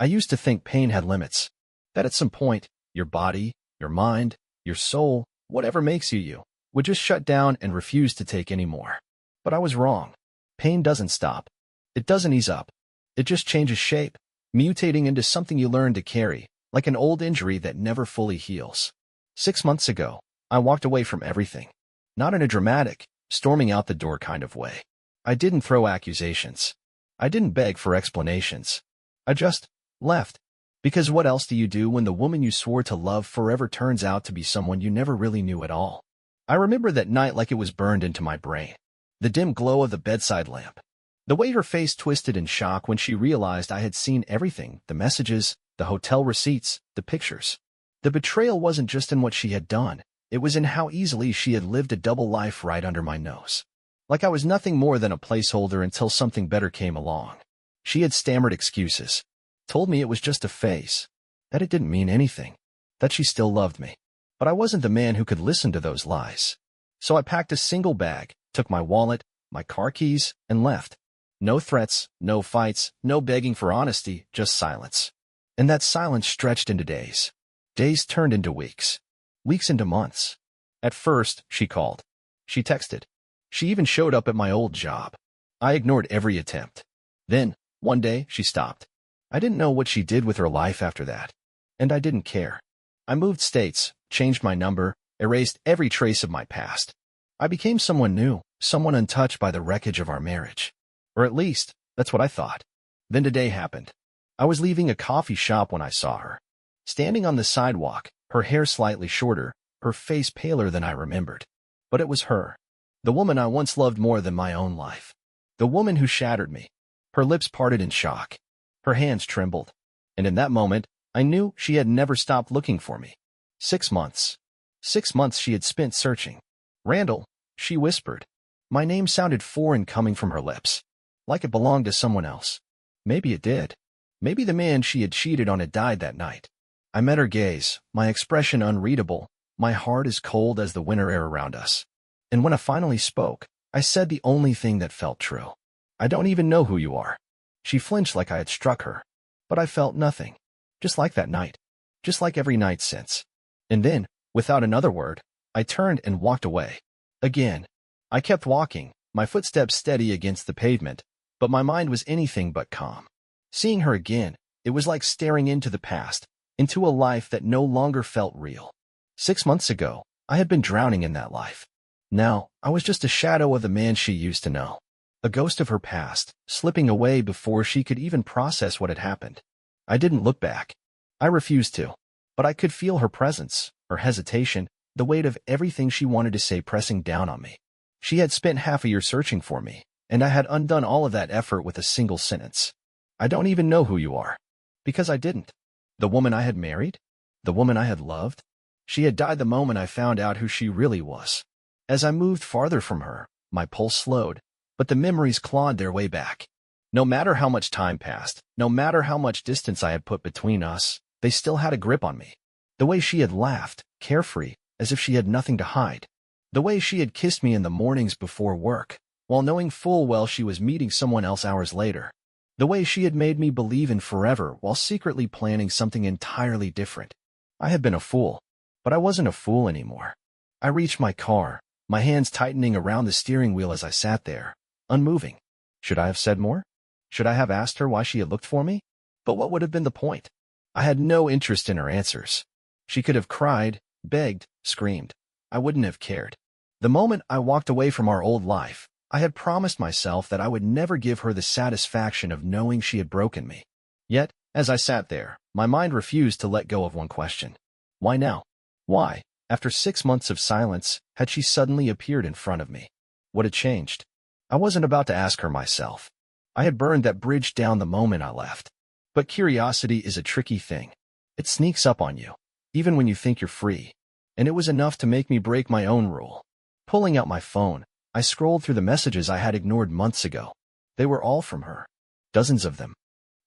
I used to think pain had limits, that at some point, your body, your mind, your soul, whatever makes you you, would just shut down and refuse to take any more. But I was wrong. Pain doesn't stop. It doesn't ease up. It just changes shape, mutating into something you learn to carry, like an old injury that never fully heals. 6 months ago, I walked away from everything. Not in a dramatic, storming out the door kind of way. I didn't throw accusations. I didn't beg for explanations. I just left. Because what else do you do when the woman you swore to love forever turns out to be someone you never really knew at all? I remember that night like it was burned into my brain. The dim glow of the bedside lamp. The way her face twisted in shock when she realized I had seen everything, the messages, the hotel receipts, the pictures. The betrayal wasn't just in what she had done. It was in how easily she had lived a double life right under my nose. Like I was nothing more than a placeholder until something better came along. She had stammered excuses. Told me it was just a phase. That it didn't mean anything. That she still loved me. But I wasn't the man who could listen to those lies. So I packed a single bag, took my wallet, my car keys, and left. No threats, no fights, no begging for honesty, just silence. And that silence stretched into days. Days turned into weeks. Weeks into months. At first, she called. She texted. She even showed up at my old job. I ignored every attempt. Then, one day, she stopped. I didn't know what she did with her life after that. And I didn't care. I moved states, changed my number, erased every trace of my past. I became someone new, someone untouched by the wreckage of our marriage. Or at least, that's what I thought. Then today happened. I was leaving a coffee shop when I saw her. Standing on the sidewalk, her hair slightly shorter, her face paler than I remembered. But it was her. The woman I once loved more than my own life. The woman who shattered me. Her lips parted in shock. Her hands trembled. And in that moment, I knew she had never stopped looking for me. 6 months. 6 months she had spent searching. Randall, she whispered. My name sounded foreign coming from her lips. Like it belonged to someone else. Maybe it did. Maybe the man she had cheated on had died that night. I met her gaze, my expression unreadable, my heart as cold as the winter air around us. And when I finally spoke, I said the only thing that felt true. I don't even know who you are. She flinched like I had struck her. But I felt nothing. Just like that night. Just like every night since. And then, without another word, I turned and walked away. Again. I kept walking, my footsteps steady against the pavement, but my mind was anything but calm. Seeing her again, it was like staring into the past, into a life that no longer felt real. 6 months ago, I had been drowning in that life. Now, I was just a shadow of the man she used to know. A ghost of her past, slipping away before she could even process what had happened. I didn't look back. I refused to. But I could feel her presence, her hesitation, the weight of everything she wanted to say pressing down on me. She had spent half a year searching for me, and I had undone all of that effort with a single sentence. I don't even know who you are. Because I didn't. The woman I had married? The woman I had loved? She had died the moment I found out who she really was. As I moved farther from her, my pulse slowed, but the memories clawed their way back. No matter how much time passed, no matter how much distance I had put between us, they still had a grip on me. The way she had laughed, carefree, as if she had nothing to hide. The way she had kissed me in the mornings before work, while knowing full well she was meeting someone else hours later. The way she had made me believe in forever while secretly planning something entirely different. I had been a fool, but I wasn't a fool anymore. I reached my car, my hands tightening around the steering wheel as I sat there, unmoving. Should I have said more? Should I have asked her why she had looked for me? But what would have been the point? I had no interest in her answers. She could have cried, begged, screamed. I wouldn't have cared. The moment I walked away from our old life, I had promised myself that I would never give her the satisfaction of knowing she had broken me. Yet, as I sat there, my mind refused to let go of one question. Why now? Why, after 6 months of silence, had she suddenly appeared in front of me? What had changed? I wasn't about to ask her myself. I had burned that bridge down the moment I left. But curiosity is a tricky thing. It sneaks up on you, even when you think you're free. And it was enough to make me break my own rule. Pulling out my phone, I scrolled through the messages I had ignored months ago. They were all from her. Dozens of them.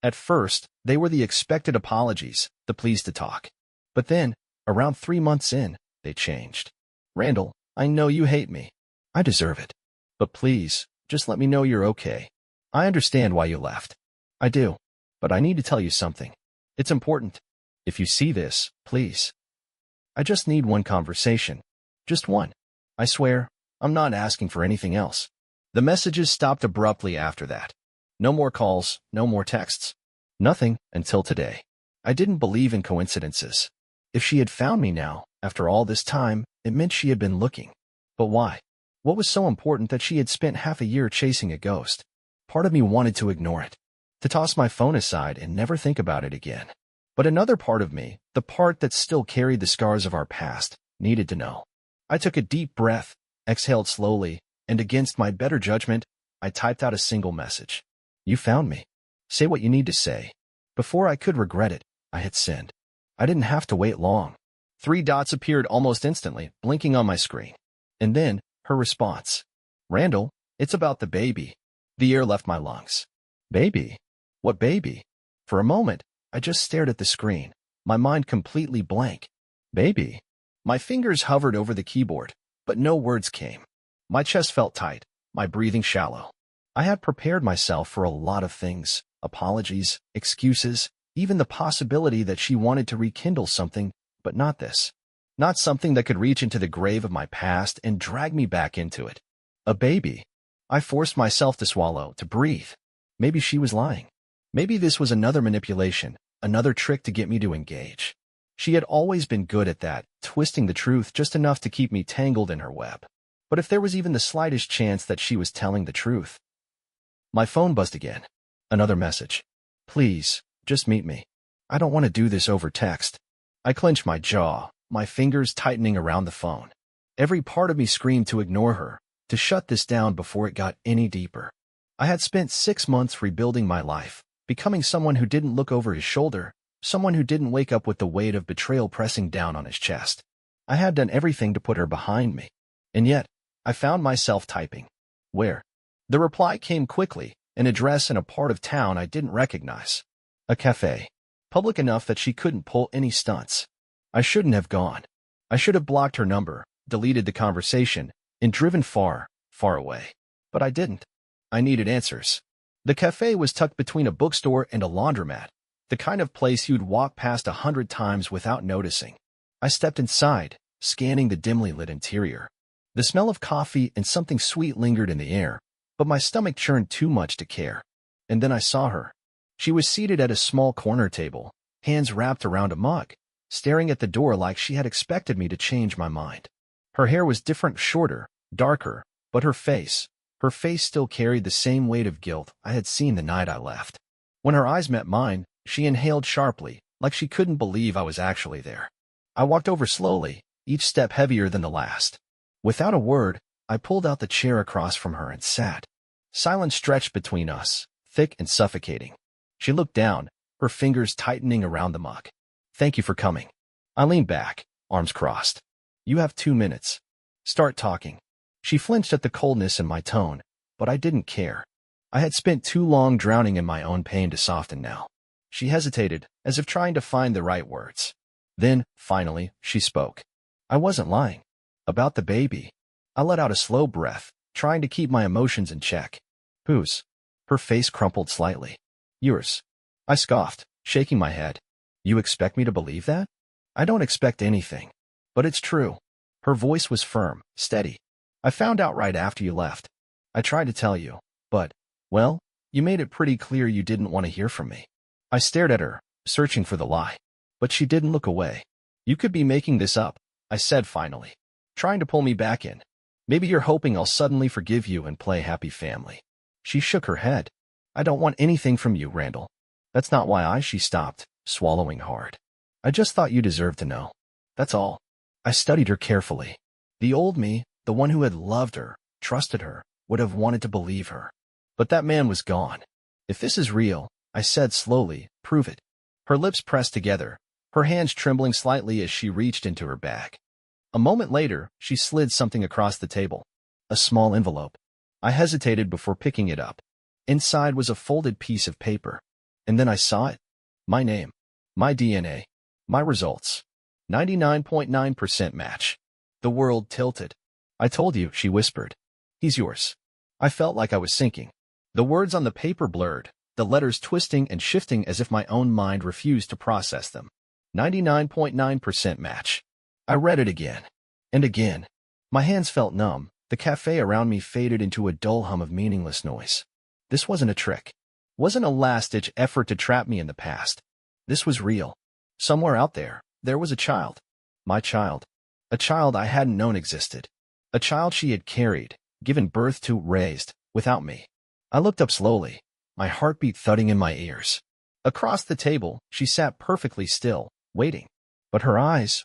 At first, they were the expected apologies, the pleas to talk. But then, around 3 months in, they changed. Randall, I know you hate me. I deserve it. But please, just let me know you're okay. I understand why you left. I do. But I need to tell you something. It's important. If you see this, please. I just need one conversation. Just one. I swear, I'm not asking for anything else. The messages stopped abruptly after that. No more calls, no more texts. Nothing until today. I didn't believe in coincidences. If she had found me now, after all this time, it meant she had been looking. But why? What was so important that she had spent half a year chasing a ghost? Part of me wanted to ignore it, to toss my phone aside and never think about it again. But another part of me, the part that still carried the scars of our past, needed to know. I took a deep breath, exhaled slowly, and against my better judgment, I typed out a single message. You found me. Say what you need to say. Before I could regret it, I had sinned. I didn't have to wait long. 3 dots appeared almost instantly, blinking on my screen. And then, her response. Randall, it's about the baby. The air left my lungs. Baby? What baby? For a moment, I just stared at the screen, my mind completely blank. Baby? My fingers hovered over the keyboard, but no words came. My chest felt tight, my breathing shallow. I had prepared myself for a lot of things, apologies, excuses, even the possibility that she wanted to rekindle something, but not this. Not something that could reach into the grave of my past and drag me back into it. A baby. I forced myself to swallow, to breathe. Maybe she was lying. Maybe this was another manipulation, another trick to get me to engage. She had always been good at that, twisting the truth just enough to keep me tangled in her web. But if there was even the slightest chance that she was telling the truth... My phone buzzed again. Another message. Please, just meet me. I don't want to do this over text. I clenched my jaw, my fingers tightening around the phone. Every part of me screamed to ignore her, to shut this down before it got any deeper. I had spent 6 months rebuilding my life, becoming someone who didn't look over his shoulder, someone who didn't wake up with the weight of betrayal pressing down on his chest. I had done everything to put her behind me. And yet, I found myself typing. Where? The reply came quickly, an address in a part of town I didn't recognize. A cafe. Public enough that she couldn't pull any stunts. I shouldn't have gone. I should have blocked her number, deleted the conversation, and driven far, far away. But I didn't. I needed answers. The cafe was tucked between a bookstore and a laundromat, the kind of place you'd walk past 100 times without noticing. I stepped inside, scanning the dimly lit interior. The smell of coffee and something sweet lingered in the air, but my stomach churned too much to care. And then I saw her. She was seated at a small corner table, hands wrapped around a mug, staring at the door like she had expected me to change my mind. Her hair was different, shorter, darker, but her face still carried the same weight of guilt I had seen the night I left. When her eyes met mine, she inhaled sharply, like she couldn't believe I was actually there. I walked over slowly, each step heavier than the last. Without a word, I pulled out the chair across from her and sat. Silence stretched between us, thick and suffocating. She looked down, her fingers tightening around the mug. Thank you for coming. I leaned back, arms crossed. You have 2 minutes. Start talking. She flinched at the coldness in my tone, but I didn't care. I had spent too long drowning in my own pain to soften now. She hesitated, as if trying to find the right words. Then, finally, she spoke. I wasn't lying. About the baby. I let out a slow breath, trying to keep my emotions in check. Whose? Her face crumpled slightly. Yours. I scoffed, shaking my head. You expect me to believe that? I don't expect anything. But it's true. Her voice was firm, steady. I found out right after you left. I tried to tell you, but, well, you made it pretty clear you didn't want to hear from me. I stared at her, searching for the lie. But she didn't look away. You could be making this up, I said finally, trying to pull me back in. Maybe you're hoping I'll suddenly forgive you and play happy family. She shook her head. I don't want anything from you, Randall. That's not why she stopped, swallowing hard. I just thought you deserved to know. That's all. I studied her carefully. The old me, the one who had loved her, trusted her, would have wanted to believe her. But that man was gone. If this is real, I said slowly, prove it. Her lips pressed together, her hands trembling slightly as she reached into her bag. A moment later, she slid something across the table. A small envelope. I hesitated before picking it up. Inside was a folded piece of paper. And then I saw it. My name. My DNA. My results. 99.9% match. The world tilted. I told you, she whispered. He's yours. I felt like I was sinking. The words on the paper blurred, the letters twisting and shifting as if my own mind refused to process them. 99.9% match. I read it again. And again. My hands felt numb. The cafe around me faded into a dull hum of meaningless noise. This wasn't a trick. Wasn't a last-ditch effort to trap me in the past. This was real. Somewhere out there, there was a child. My child. A child I hadn't known existed. A child she had carried, given birth to, raised, without me. I looked up slowly, my heartbeat thudding in my ears. Across the table, she sat perfectly still, waiting. But her eyes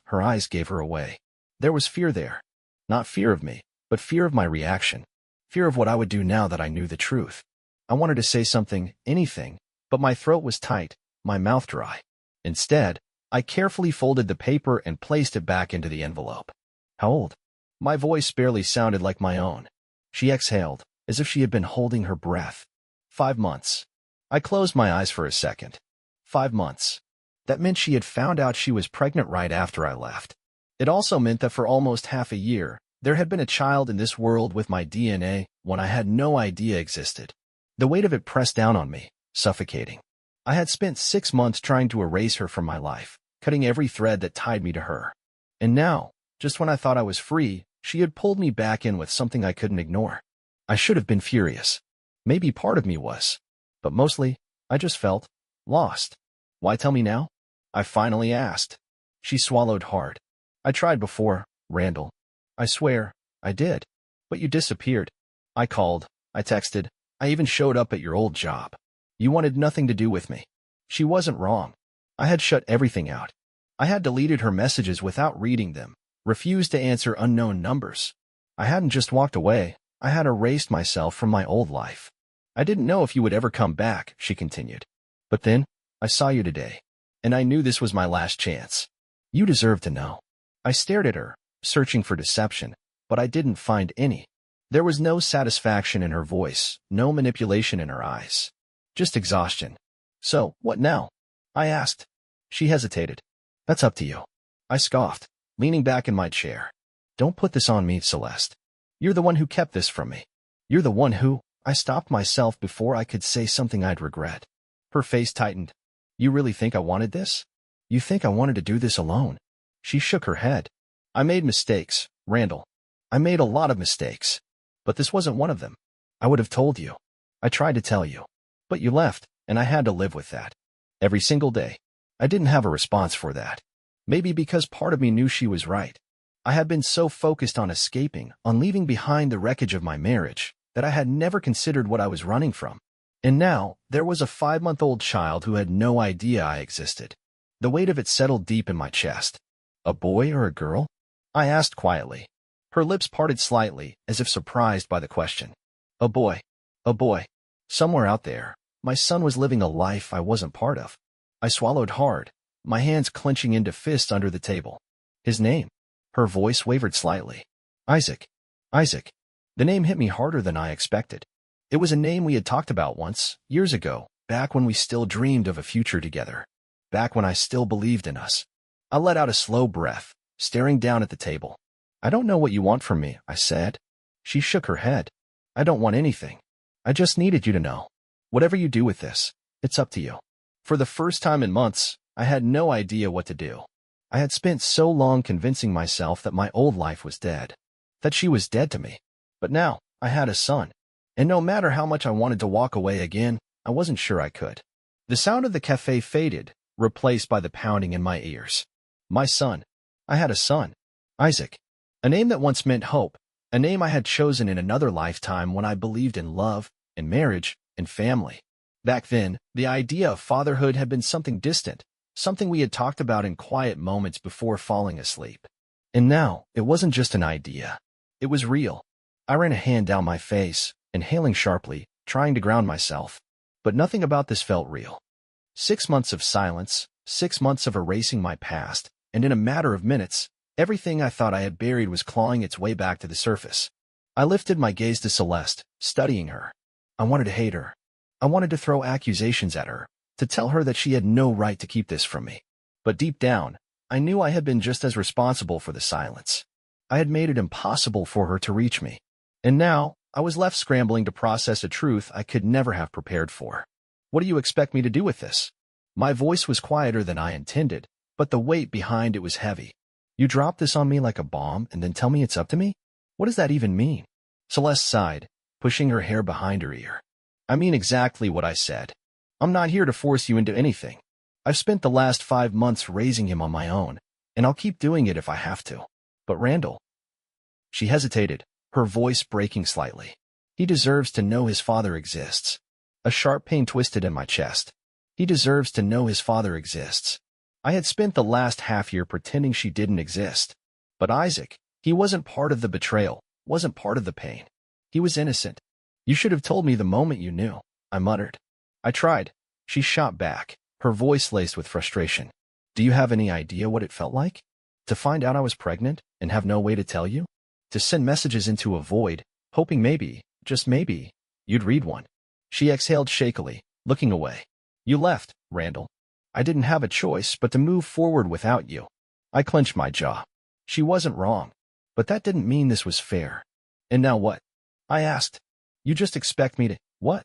gave her away. There was fear there. Not fear of me, but fear of my reaction. Fear of what I would do now that I knew the truth. I wanted to say something, anything, but my throat was tight, my mouth dry. Instead, I carefully folded the paper and placed it back into the envelope. How old? My voice barely sounded like my own. She exhaled, as if she had been holding her breath. 5 months. I closed my eyes for a second. 5 months. That meant she had found out she was pregnant right after I left. It also meant that for almost half a year, there had been a child in this world with my DNA, one I had no idea existed. The weight of it pressed down on me, suffocating. I had spent 6 months trying to erase her from my life, cutting every thread that tied me to her. And now, just when I thought I was free, she had pulled me back in with something I couldn't ignore. I should have been furious. Maybe part of me was. But mostly, I just felt lost. Why tell me now? I finally asked. She swallowed hard. I tried before, Randall. I swear, I did. But you disappeared. I called, I texted, I even showed up at your old job. You wanted nothing to do with me. She wasn't wrong. I had shut everything out. I had deleted her messages without reading them, refused to answer unknown numbers. I hadn't just walked away, I had erased myself from my old life. I didn't know if you would ever come back, she continued. But then, I saw you today, and I knew this was my last chance. You deserve to know. I stared at her, searching for deception, but I didn't find any. There was no satisfaction in her voice, no manipulation in her eyes. Just exhaustion. So, what now? I asked. She hesitated. That's up to you. I scoffed, leaning back in my chair. Don't put this on me, Celeste. You're the one who kept this from me. You're the one who... I stopped myself before I could say something I'd regret. Her face tightened. You really think I wanted this? You think I wanted to do this alone? She shook her head. I made mistakes, Randall. I made a lot of mistakes. But this wasn't one of them. I would have told you. I tried to tell you. But you left, and I had to live with that. Every single day. I didn't have a response for that. Maybe because part of me knew she was right. I had been so focused on escaping, on leaving behind the wreckage of my marriage, that I had never considered what I was running from. And now, there was a 5-month-old child who had no idea I existed. The weight of it settled deep in my chest. A boy or a girl? I asked quietly. Her lips parted slightly, as if surprised by the question. A boy. A boy. Somewhere out there, my son was living a life I wasn't part of. I swallowed hard, my hands clenching into fists under the table. His name. Her voice wavered slightly. Isaac. Isaac. The name hit me harder than I expected. It was a name we had talked about once, years ago, back when we still dreamed of a future together. Back when I still believed in us. I let out a slow breath, staring down at the table. I don't know what you want from me, I said. She shook her head. I don't want anything. I just needed you to know. Whatever you do with this, it's up to you. For the first time in months, I had no idea what to do. I had spent so long convincing myself that my old life was dead. That she was dead to me. But now, I had a son. And no matter how much I wanted to walk away again, I wasn't sure I could. The sound of the cafe faded, replaced by the pounding in my ears. My son. I had a son. Isaac. A name that once meant hope. A name I had chosen in another lifetime when I believed in love, in marriage, in family. Back then, the idea of fatherhood had been something distant, something we had talked about in quiet moments before falling asleep. And now, it wasn't just an idea. It was real. I ran a hand down my face, inhaling sharply, trying to ground myself. But nothing about this felt real. 6 months of silence, 6 months of erasing my past, and in a matter of minutes, everything I thought I had buried was clawing its way back to the surface. I lifted my gaze to Celeste, studying her. I wanted to hate her. I wanted to throw accusations at her, to tell her that she had no right to keep this from me. But deep down, I knew I had been just as responsible for the silence. I had made it impossible for her to reach me. And now, I was left scrambling to process a truth I could never have prepared for. What do you expect me to do with this? My voice was quieter than I intended, but the weight behind it was heavy. You drop this on me like a bomb and then tell me it's up to me? What does that even mean? Celeste sighed, pushing her hair behind her ear. I mean exactly what I said. I'm not here to force you into anything. I've spent the last 5 months raising him on my own, and I'll keep doing it if I have to. But Randall... She hesitated, her voice breaking slightly. He deserves to know his father exists. A sharp pain twisted in my chest. He deserves to know his father exists. I had spent the last half year pretending she didn't exist. But Isaac, he wasn't part of the betrayal, wasn't part of the pain. He was innocent. You should have told me the moment you knew, I muttered. I tried. She shot back, her voice laced with frustration. Do you have any idea what it felt like? To find out I was pregnant and have no way to tell you? To send messages into a void, hoping maybe, just maybe, you'd read one. She exhaled shakily, looking away. You left, Randall. I didn't have a choice but to move forward without you. I clenched my jaw. She wasn't wrong, but that didn't mean this was fair. And now what? I asked. You just expect me to, what?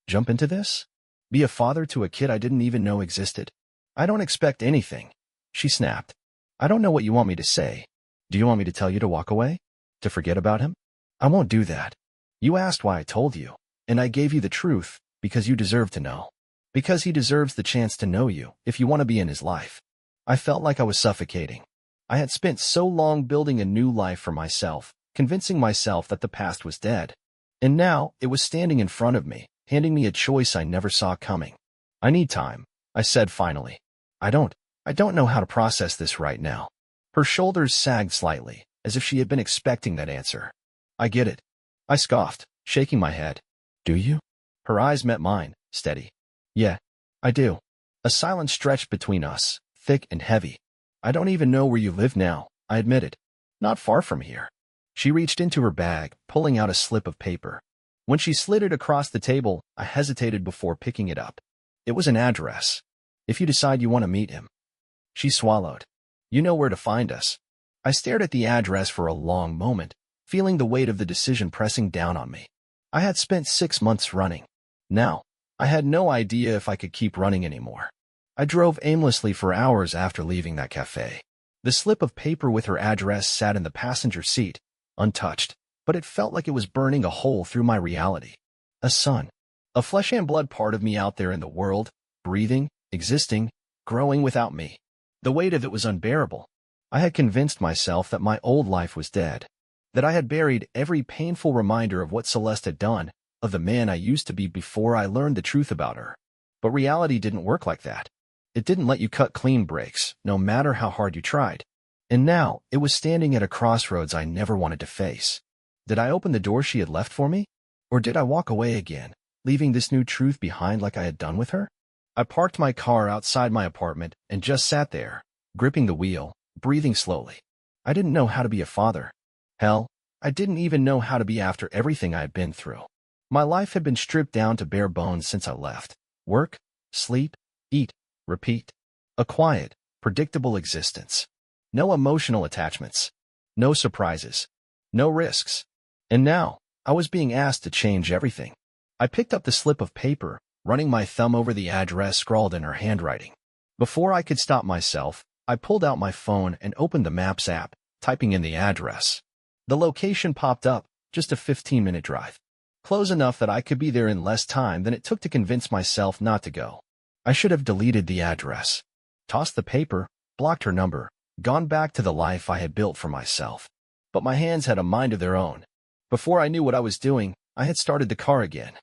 Jump into this? Be a father to a kid I didn't even know existed? I don't expect anything. She snapped. I don't know what you want me to say. Do you want me to tell you to walk away? To forget about him? I won't do that. You asked why I told you, and I gave you the truth because you deserve to know. Because he deserves the chance to know you if you want to be in his life. I felt like I was suffocating. I had spent so long building a new life for myself, convincing myself that the past was dead. And now it was standing in front of me, handing me a choice I never saw coming. I need time, I said finally. I don't know how to process this right now. Her shoulders sagged slightly, as if she had been expecting that answer. I get it. I scoffed, shaking my head. Do you? Her eyes met mine, steady. Yeah, I do. A silence stretched between us, thick and heavy. I don't even know where you live now, I admitted. Not far from here. She reached into her bag, pulling out a slip of paper. When she slid it across the table, I hesitated before picking it up. It was an address. If you decide you want to meet him. She swallowed. You know where to find us. I stared at the address for a long moment, feeling the weight of the decision pressing down on me. I had spent 6 months running. Now, I had no idea if I could keep running anymore. I drove aimlessly for hours after leaving that cafe. The slip of paper with her address sat in the passenger seat, untouched, but it felt like it was burning a hole through my reality. A sun. A flesh and blood part of me out there in the world, breathing, existing, growing without me. The weight of it was unbearable. I had convinced myself that my old life was dead, that I had buried every painful reminder of what Celeste had done, of the man I used to be before I learned the truth about her. But reality didn't work like that. It didn't let you cut clean breaks, no matter how hard you tried. And now, it was standing at a crossroads I never wanted to face. Did I open the door she had left for me? Or did I walk away again, leaving this new truth behind like I had done with her? I parked my car outside my apartment and just sat there, gripping the wheel, breathing slowly. I didn't know how to be a father. Hell, I didn't even know how to be after everything I had been through. My life had been stripped down to bare bones since I left. Work, sleep, eat, repeat. A quiet, predictable existence. No emotional attachments. No surprises. No risks. And now, I was being asked to change everything. I picked up the slip of paper, running my thumb over the address scrawled in her handwriting. Before I could stop myself, I pulled out my phone and opened the Maps app, typing in the address. The location popped up, just a 15-minute drive. Close enough that I could be there in less time than it took to convince myself not to go. I should have deleted the address, tossed the paper, blocked her number, gone back to the life I had built for myself. But my hands had a mind of their own. Before I knew what I was doing, I had started the car again.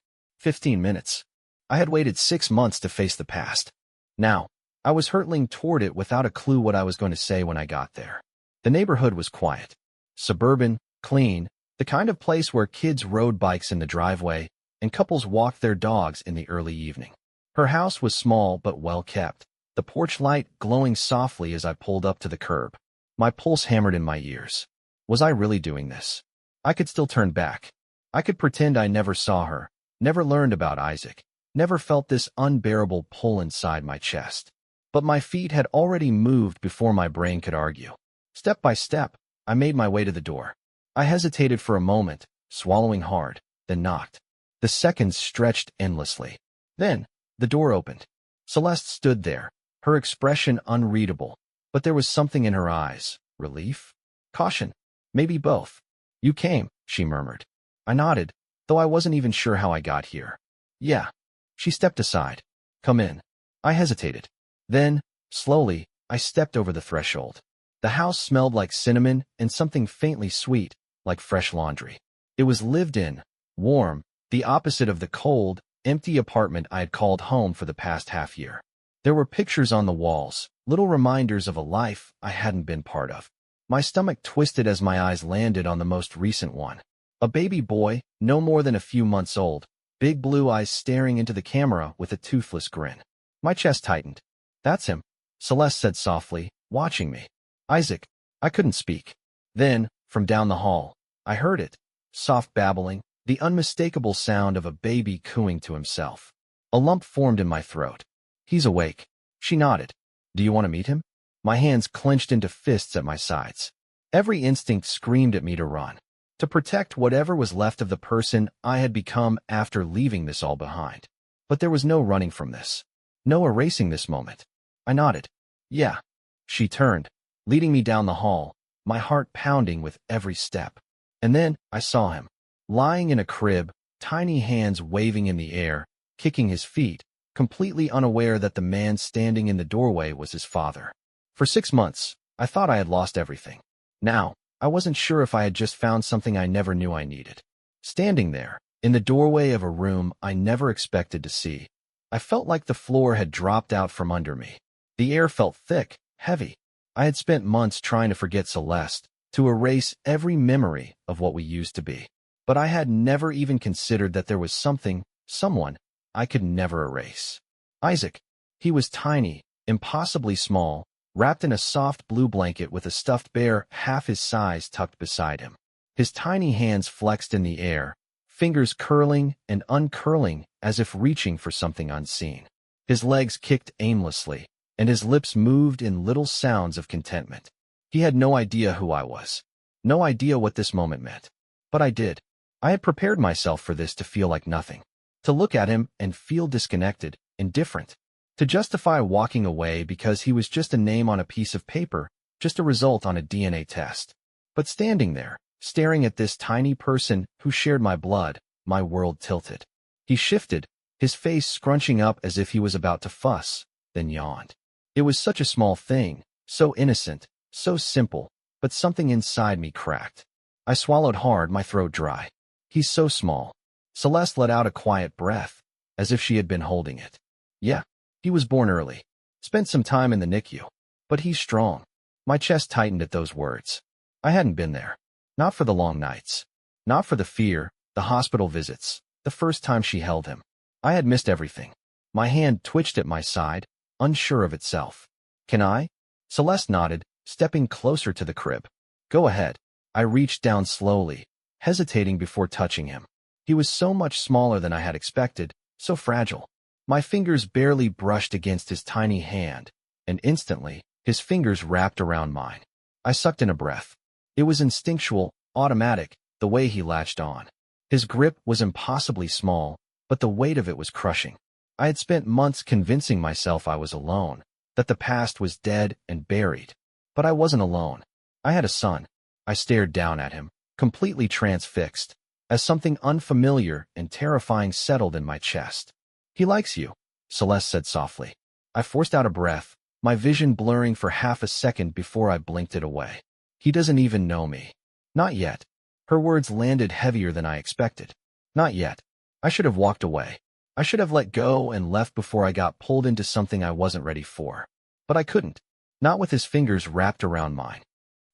15 minutes. I had waited 6 months to face the past. Now, I was hurtling toward it without a clue what I was going to say when I got there. The neighborhood was quiet. Suburban, clean, the kind of place where kids rode bikes in the driveway and couples walked their dogs in the early evening. Her house was small but well kept, the porch light glowing softly as I pulled up to the curb. My pulse hammered in my ears. Was I really doing this? I could still turn back. I could pretend I never saw her, never learned about Isaac, never felt this unbearable pull inside my chest. But my feet had already moved before my brain could argue. Step by step, I made my way to the door. I hesitated for a moment, swallowing hard, then knocked. The seconds stretched endlessly. Then The door opened. Celeste stood there, her expression unreadable, but there was something in her eyes. Relief? Caution? Maybe both. You came, she murmured. I nodded, though I wasn't even sure how I got here. Yeah. She stepped aside. Come in. I hesitated. Then, slowly, I stepped over the threshold. The house smelled like cinnamon and something faintly sweet, like fresh laundry. It was lived in, warm, the opposite of the cold, empty apartment I had called home for the past half-year. There were pictures on the walls, little reminders of a life I hadn't been part of. My stomach twisted as my eyes landed on the most recent one. A baby boy, no more than a few months old, big blue eyes staring into the camera with a toothless grin. My chest tightened. That's him, Celeste said softly, watching me. Isaac. I couldn't speak. Then, from down the hall, I heard it. Soft babbling, the unmistakable sound of a baby cooing to himself. A lump formed in my throat. He's awake. She nodded. Do you want to meet him? My hands clenched into fists at my sides. Every instinct screamed at me to run, to protect whatever was left of the person I had become after leaving this all behind. But there was no running from this. No erasing this moment. I nodded. Yeah. She turned, leading me down the hall, my heart pounding with every step. And then I saw him, lying in a crib, tiny hands waving in the air, kicking his feet, completely unaware that the man standing in the doorway was his father. For 6 months, I thought I had lost everything. Now, I wasn't sure if I had just found something I never knew I needed. Standing there, in the doorway of a room I never expected to see, I felt like the floor had dropped out from under me. The air felt thick, heavy. I had spent months trying to forget Celeste, to erase every memory of what we used to be. But I had never even considered that there was something, someone, I could never erase. Isaac. He was tiny, impossibly small, wrapped in a soft blue blanket with a stuffed bear half his size tucked beside him. His tiny hands flexed in the air, fingers curling and uncurling as if reaching for something unseen. His legs kicked aimlessly, and his lips moved in little sounds of contentment. He had no idea who I was, no idea what this moment meant. But I did. I had prepared myself for this to feel like nothing, to look at him and feel disconnected, indifferent, to justify walking away because he was just a name on a piece of paper, just a result on a DNA test. But standing there, staring at this tiny person who shared my blood, my world tilted. He shifted, his face scrunching up as if he was about to fuss, then yawned. It was such a small thing, so innocent, so simple, but something inside me cracked. I swallowed hard, my throat dry. He's so small. Celeste let out a quiet breath, as if she had been holding it. Yeah, he was born early. Spent some time in the NICU. But he's strong. My chest tightened at those words. I hadn't been there. Not for the long nights. Not for the fear, the hospital visits, the first time she held him. I had missed everything. My hand twitched at my side, unsure of itself. Can I? Celeste nodded, stepping closer to the crib. Go ahead. I reached down slowly, hesitating before touching him. He was so much smaller than I had expected, so fragile. My fingers barely brushed against his tiny hand, and instantly, his fingers wrapped around mine. I sucked in a breath. It was instinctual, automatic, the way he latched on. His grip was impossibly small, but the weight of it was crushing. I had spent months convincing myself I was alone, that the past was dead and buried. But I wasn't alone. I had a son. I stared down at him, completely transfixed, as something unfamiliar and terrifying settled in my chest. He likes you, Celeste said softly. I forced out a breath, my vision blurring for half a second before I blinked it away. He doesn't even know me. Not yet. Her words landed heavier than I expected. Not yet. I should have walked away. I should have let go and left before I got pulled into something I wasn't ready for. But I couldn't. Not with his fingers wrapped around mine.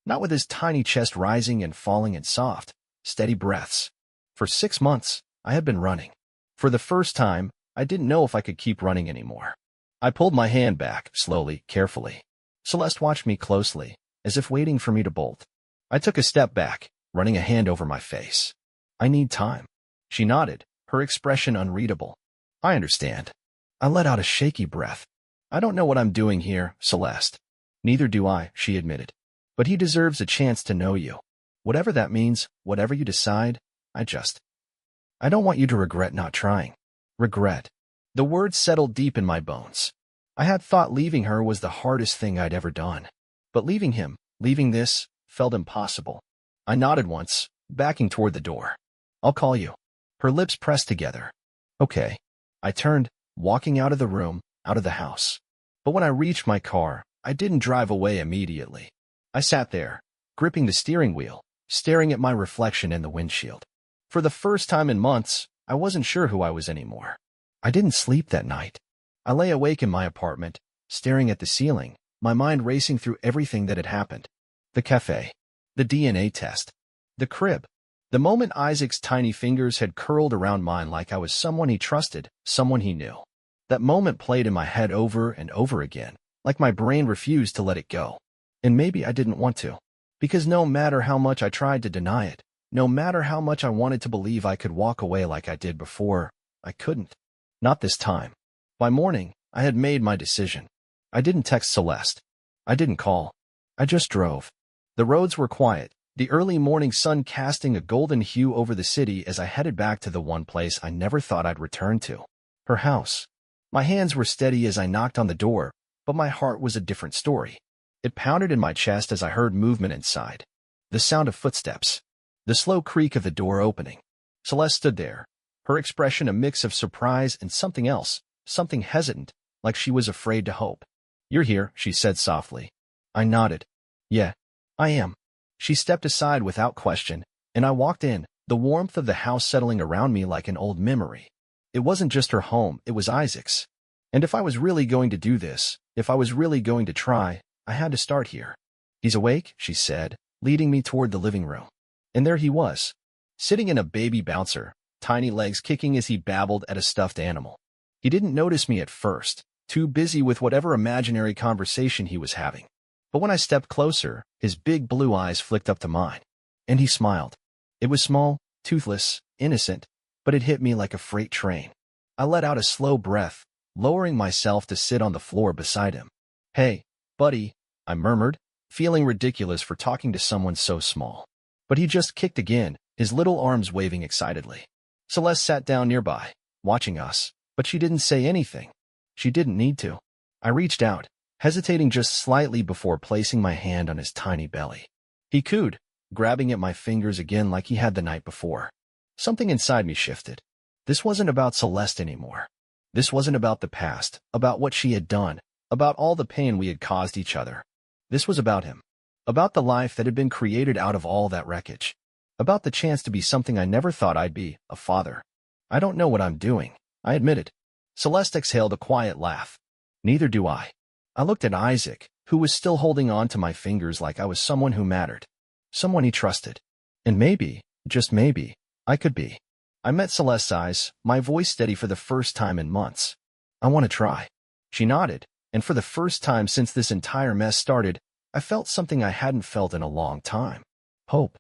Not with his tiny chest rising and falling in soft, steady breaths. For 6 months, I had been running. For the first time, I didn't know if I could keep running anymore. I pulled my hand back, slowly, carefully. Celeste watched me closely, as if waiting for me to bolt. I took a step back, running a hand over my face. I need time. She nodded, her expression unreadable. I understand. I let out a shaky breath. I don't know what I'm doing here, Celeste. Neither do I, she admitted. But he deserves a chance to know you. Whatever that means, whatever you decide, I don't want you to regret not trying. Regret. The words settled deep in my bones. I had thought leaving her was the hardest thing I'd ever done. But leaving him, leaving this, felt impossible. I nodded once, backing toward the door. I'll call you. Her lips pressed together. Okay. I turned, walking out of the room, out of the house. But when I reached my car, I didn't drive away immediately. I sat there, gripping the steering wheel, staring at my reflection in the windshield. For the first time in months, I wasn't sure who I was anymore. I didn't sleep that night. I lay awake in my apartment, staring at the ceiling, my mind racing through everything that had happened. The cafe. The DNA test. The crib. The moment Isaac's tiny fingers had curled around mine like I was someone he trusted, someone he knew. That moment played in my head over and over again, like my brain refused to let it go. And maybe I didn't want to. Because no matter how much I tried to deny it, no matter how much I wanted to believe I could walk away like I did before, I couldn't. Not this time. By morning, I had made my decision. I didn't text Celeste. I didn't call. I just drove. The roads were quiet, the early morning sun casting a golden hue over the city as I headed back to the one place I never thought I'd return to. Her house. My hands were steady as I knocked on the door, but my heart was a different story. It pounded in my chest as I heard movement inside. The sound of footsteps. The slow creak of the door opening. Celeste stood there, her expression a mix of surprise and something else, something hesitant, like she was afraid to hope. "You're here," she said softly. I nodded. "Yeah, I am." She stepped aside without question, and I walked in, the warmth of the house settling around me like an old memory. It wasn't just her home, it was Isaac's. And if I was really going to do this, if I was really going to try, I had to start here. "He's awake," she said, leading me toward the living room. And there he was, sitting in a baby bouncer, tiny legs kicking as he babbled at a stuffed animal. He didn't notice me at first, too busy with whatever imaginary conversation he was having. But when I stepped closer, his big blue eyes flicked up to mine. And he smiled. It was small, toothless, innocent, but it hit me like a freight train. I let out a slow breath, lowering myself to sit on the floor beside him. "Hey, buddy," I murmured, feeling ridiculous for talking to someone so small. But he just kicked again, his little arms waving excitedly. Celeste sat down nearby, watching us, but she didn't say anything. She didn't need to. I reached out, hesitating just slightly before placing my hand on his tiny belly. He cooed, grabbing at my fingers again like he had the night before. Something inside me shifted. This wasn't about Celeste anymore. This wasn't about the past, about what she had done, about all the pain we had caused each other. This was about him. About the life that had been created out of all that wreckage. About the chance to be something I never thought I'd be, a father. "I don't know what I'm doing," I admitted. Celeste exhaled a quiet laugh. "Neither do I." I looked at Isaac, who was still holding on to my fingers like I was someone who mattered. Someone he trusted. And maybe, just maybe, I could be. I met Celeste's eyes, my voice steady for the first time in months. "I want to try." She nodded, and for the first time since this entire mess started, I felt something I hadn't felt in a long time. Hope.